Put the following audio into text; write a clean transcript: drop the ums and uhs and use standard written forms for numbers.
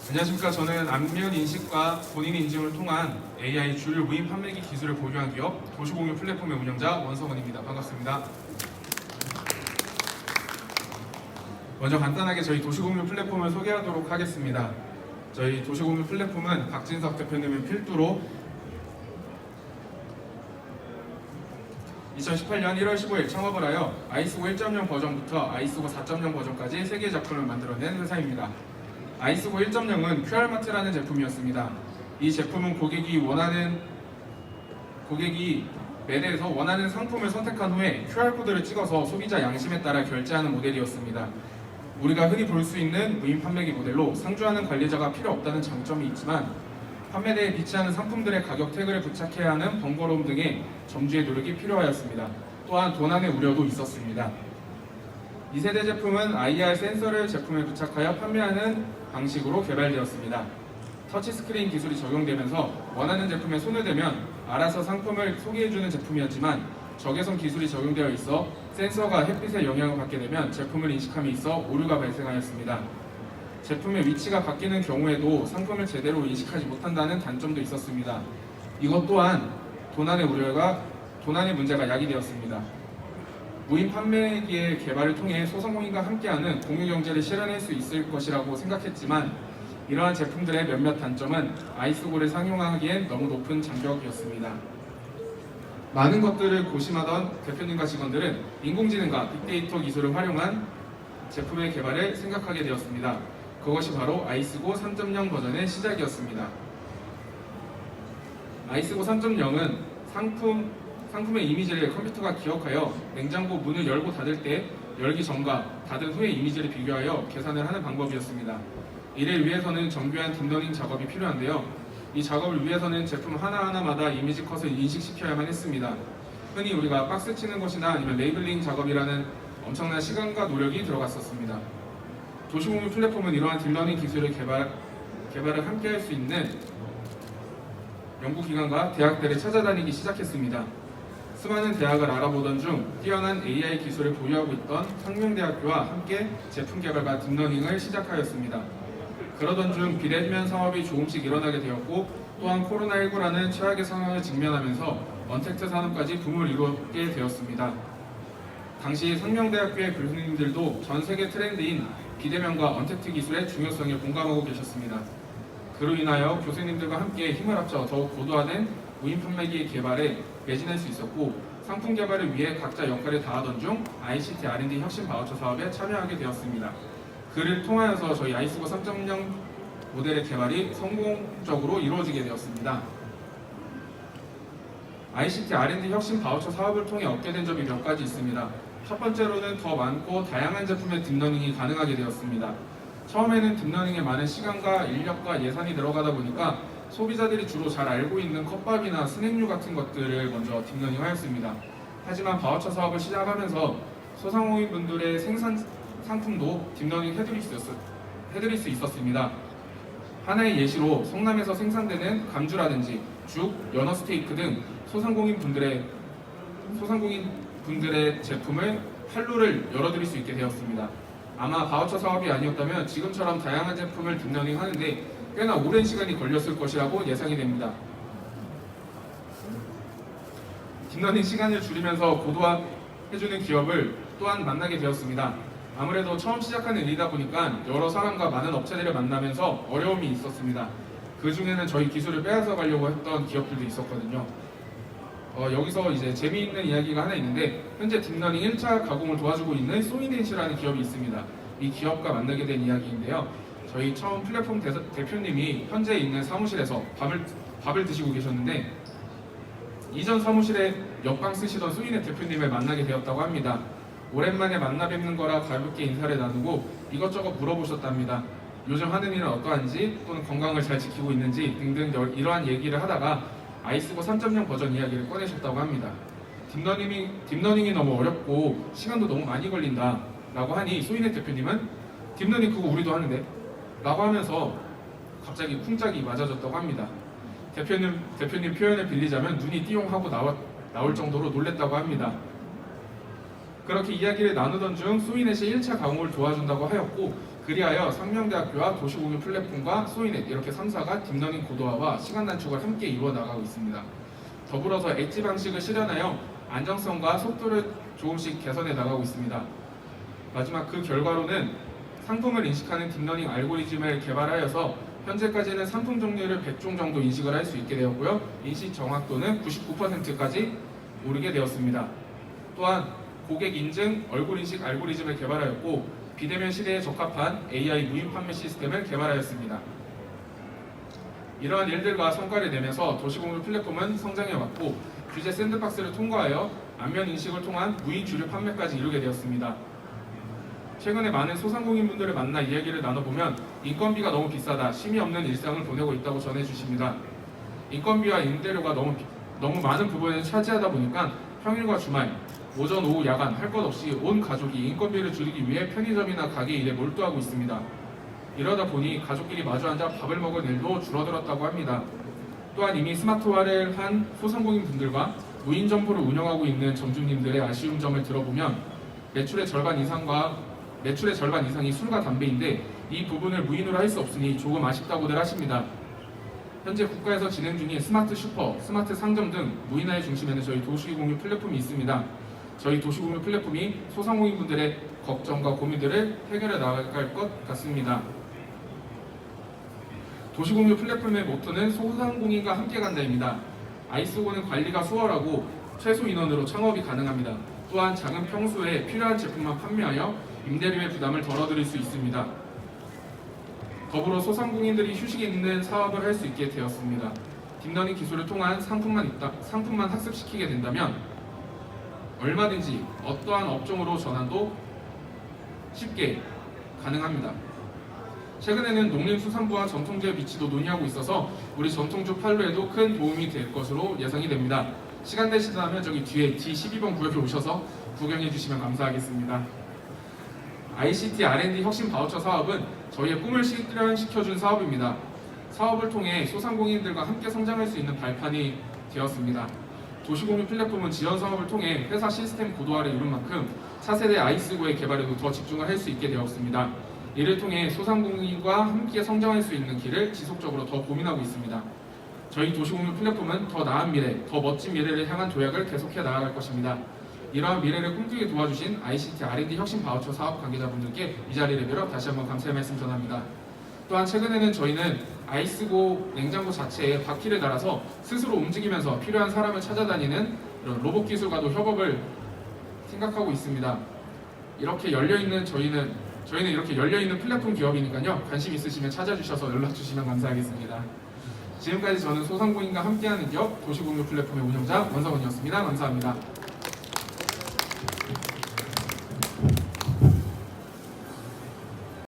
안녕하십니까. 저는 안면 인식과 본인 인증을 통한 AI 주류 무인 판매기 기술을 보유한 기업 도시공유 플랫폼의 운영자 원성원입니다. 반갑습니다. 먼저 간단하게 저희 도시공유 플랫폼을 소개하도록 하겠습니다. 저희 도시공유 플랫폼은 박진석 대표님의 필두로 2018년 1월 15일 창업을 하여 아이스고 1.0 버전부터 아이스고 4.0 버전까지 3개의 작품을 만들어낸 회사입니다. 아이스고 1.0은 QR마트라는 제품이었습니다. 이 제품은 고객이 매대에서 원하는 상품을 선택한 후에 QR코드를 찍어서 소비자 양심에 따라 결제하는 모델이었습니다. 우리가 흔히 볼 수 있는 무인 판매기 모델로 상주하는 관리자가 필요 없다는 장점이 있지만 판매대에 비치하는 상품들의 가격 태그를 부착해야 하는 번거로움 등의 점주의 노력이 필요하였습니다. 또한 도난의 우려도 있었습니다. 2세대 제품은 IR 센서를 제품에 부착하여 판매하는 방식으로 개발되었습니다. 터치스크린 기술이 적용되면서 원하는 제품에 손을 대면 알아서 상품을 소개해주는 제품이었지만 적외선 기술이 적용되어 있어 센서가 햇빛의 영향을 받게 되면 제품을 인식함에 있어 오류가 발생하였습니다. 제품의 위치가 바뀌는 경우에도 상품을 제대로 인식하지 못한다는 단점도 있었습니다. 이것 또한 도난의 문제가 야기되었습니다. 무인 판매기의 개발을 통해 소상공인과 함께하는 공유경제를 실현할 수 있을 것이라고 생각했지만 이러한 제품들의 몇몇 단점은 아이스고를 상용하기엔 너무 높은 장벽이었습니다. 많은 것들을 고심하던 대표님과 직원들은 인공지능과 빅데이터 기술을 활용한 제품의 개발을 생각하게 되었습니다. 그것이 바로 아이스고 3.0 버전의 시작이었습니다. 아이스고 3.0은 상품의 이미지를 컴퓨터가 기억하여 냉장고 문을 열고 닫을 때 열기 전과 닫은 후의 이미지를 비교하여 계산을 하는 방법이었습니다. 이를 위해서는 정교한 딥러닝 작업이 필요한데요. 이 작업을 위해서는 제품 하나하나마다 이미지 컷을 인식시켜야만 했습니다. 흔히 우리가 박스 치는 것이나 아니면 레이블링 작업이라는 엄청난 시간과 노력이 들어갔었습니다. 도시공유 플랫폼은 이러한 딥러닝 기술을 개발을 함께 할 수 있는 연구기관과 대학들을 찾아다니기 시작했습니다. 수많은 대학을 알아보던 중 뛰어난 AI 기술을 보유하고 있던 상명대학교와 함께 제품 개발과 딥러닝을 시작하였습니다. 그러던 중 비대면 사업이 조금씩 일어나게 되었고 또한 코로나19라는 최악의 상황을 직면하면서 언택트 산업까지 붐을 이루게 되었습니다. 당시 상명대학교의 교수님들도 전 세계 트렌드인 비대면과 언택트 기술의 중요성에 공감하고 계셨습니다. 그로 인하여 교수님들과 함께 힘을 합쳐 더욱 고도화된 무인 판매기 개발에 매진할 수 있었고 상품 개발을 위해 각자 역할을 다하던 중 ICT R&D 혁신 바우처 사업에 참여하게 되었습니다. 그를 통하여서 저희 아이스고 3.0 모델의 개발이 성공적으로 이루어지게 되었습니다. ICT R&D 혁신 바우처 사업을 통해 얻게 된 점이 몇 가지 있습니다. 첫 번째로는 더 많고 다양한 제품의 딥러닝이 가능하게 되었습니다. 처음에는 딥러닝에 많은 시간과 인력과 예산이 들어가다 보니까 소비자들이 주로 잘 알고 있는 컵밥이나 스낵류 같은 것들을 먼저 딥러닝하였습니다. 하지만 바우처 사업을 시작하면서 소상공인분들의 생산 상품도 딥러닝 해드릴 수 있었습니다. 하나의 예시로 성남에서 생산되는 감주라든지 죽, 연어 스테이크 등 소상공인 분들의 제품을 판로를 열어드릴 수 있게 되었습니다. 아마 바우처 사업이 아니었다면 지금처럼 다양한 제품을 딥러닝 하는데 꽤나 오랜 시간이 걸렸을 것이라고 예상이 됩니다. 딥러닝 시간을 줄이면서 고도화해주는 기업을 또한 만나게 되었습니다. 아무래도 처음 시작하는 일이다 보니까 여러 사람과 많은 업체들을 만나면서 어려움이 있었습니다. 그 중에는 저희 기술을 빼앗아 가려고 했던 기업들도 있었거든요. 여기서 이제 재미있는 이야기가 하나 있는데 현재 딥러닝 1차 가공을 도와주고 있는 소이넷이라는 기업이 있습니다. 이 기업과 만나게 된 이야기인데요. 저희 처음 플랫폼 대표님이 현재 있는 사무실에서 밥을 드시고 계셨는데 이전 사무실에 옆방 쓰시던 소이넷 대표님을 만나게 되었다고 합니다. 오랜만에 만나 뵙는 거라 가볍게 인사를 나누고 이것저것 물어보셨답니다. 요즘 하는 일은 어떠한지 또는 건강을 잘 지키고 있는지 등등 이러한 얘기를 하다가 아이스고 3.0 버전 이야기를 꺼내셨다고 합니다. 딥러닝이 너무 어렵고 시간도 너무 많이 걸린다 라고 하니 소이넷 대표님은 딥러닝 그거 우리도 하는데 라고 하면서 갑자기 쿵짝이 맞아졌다고 합니다. 대표님 표현을 빌리자면 눈이 띠용하고 나올 정도로 놀랬다고 합니다. 그렇게 이야기를 나누던 중 소이넷이 1차 가공을 도와준다고 하였고 그리하여 상명대학교와 도시공유 플랫폼과 소이넷 이렇게 3사가 딥러닝 고도화와 시간 단축을 함께 이루어 나가고 있습니다. 더불어서 엣지 방식을 실현하여 안정성과 속도를 조금씩 개선해 나가고 있습니다. 마지막 그 결과로는 상품을 인식하는 딥러닝 알고리즘을 개발하여서 현재까지는 상품 종류를 100종 정도 인식을 할 수 있게 되었고요. 인식 정확도는 99%까지 오르게 되었습니다. 또한 고객 인증 얼굴 인식 알고리즘을 개발하였고 비대면 시대에 적합한 AI 무인 판매 시스템을 개발하였습니다. 이러한 일들과 성과를 내면서 도시공유 플랫폼은 성장해왔고 규제 샌드박스를 통과하여 안면 인식을 통한 무인 주류 판매까지 이루게 되었습니다. 최근에 많은 소상공인분들을 만나 이야기를 나눠보면 인건비가 너무 비싸다, 쉼이 없는 일상을 보내고 있다고 전해주십니다. 인건비와 임대료가 너무 많은 부분을 차지하다 보니까 평일과 주말, 오전, 오후, 야간 할 것 없이 온 가족이 인건비를 줄이기 위해 편의점이나 가게 일에 몰두하고 있습니다. 이러다 보니 가족끼리 마주 앉아 밥을 먹을 일도 줄어들었다고 합니다. 또한 이미 스마트화를 한 소상공인 분들과 무인 점포를 운영하고 있는 점주님들의 아쉬운 점을 들어보면 매출의 절반 이상이 술과 담배인데 이 부분을 무인으로 할 수 없으니 조금 아쉽다고들 하십니다. 현재 국가에서 진행 중인 스마트 슈퍼, 스마트 상점 등 무인화의 중심에는 저희 도시공유 플랫폼이 있습니다. 저희 도시공유 플랫폼이 소상공인분들의 걱정과 고민들을 해결해 나갈 것 같습니다. 도시공유 플랫폼의 모토는 소상공인과 함께 간다입니다. 아이스고는 관리가 수월하고 최소 인원으로 창업이 가능합니다. 또한 작은 평수에 필요한 제품만 판매하여 임대료의 부담을 덜어드릴 수 있습니다. 더불어 소상공인들이 휴식이 있는 사업을 할 수 있게 되었습니다. 딥러닝 기술을 통한 상품만 학습시키게 된다면 얼마든지 어떠한 업종으로 전환도 쉽게 가능합니다. 최근에는 농림수산부와 전통주의 비치도 논의하고 있어서 우리 전통주 판로에도 큰 도움이 될 것으로 예상이 됩니다. 시간 되시다면 저기 뒤에 D12번 구역에 오셔서 구경해 주시면 감사하겠습니다. ICT R&D 혁신 바우처 사업은 저희의 꿈을 실현시켜준 사업입니다. 사업을 통해 소상공인들과 함께 성장할 수 있는 발판이 되었습니다. 도시공유 플랫폼은 지원 사업을 통해 회사 시스템 고도화를 이룬 만큼 차세대 아이스고의 개발에도 더 집중을 할 수 있게 되었습니다. 이를 통해 소상공인과 함께 성장할 수 있는 길을 지속적으로 더 고민하고 있습니다. 저희 도시공유 플랫폼은 더 나은 미래, 더 멋진 미래를 향한 도약을 계속해 나아갈 것입니다. 이러한 미래를 꿈꾸게 도와주신 ICT R&D 혁신 바우처 사업 관계자분들께 이 자리를 빌어 다시 한번 감사의 말씀 전합니다. 또한 최근에는 저희는 아이스고 냉장고 자체에 바퀴를 달아서 스스로 움직이면서 필요한 사람을 찾아다니는 이런 로봇 기술과도 협업을 생각하고 있습니다. 이렇게 열려있는 저희는 이렇게 열려있는 플랫폼 기업이니까요. 관심 있으시면 찾아주셔서 연락주시면 감사하겠습니다. 지금까지 저는 소상공인과 함께하는 기업 도시공유 플랫폼의 운영자 원성원이었습니다. 감사합니다.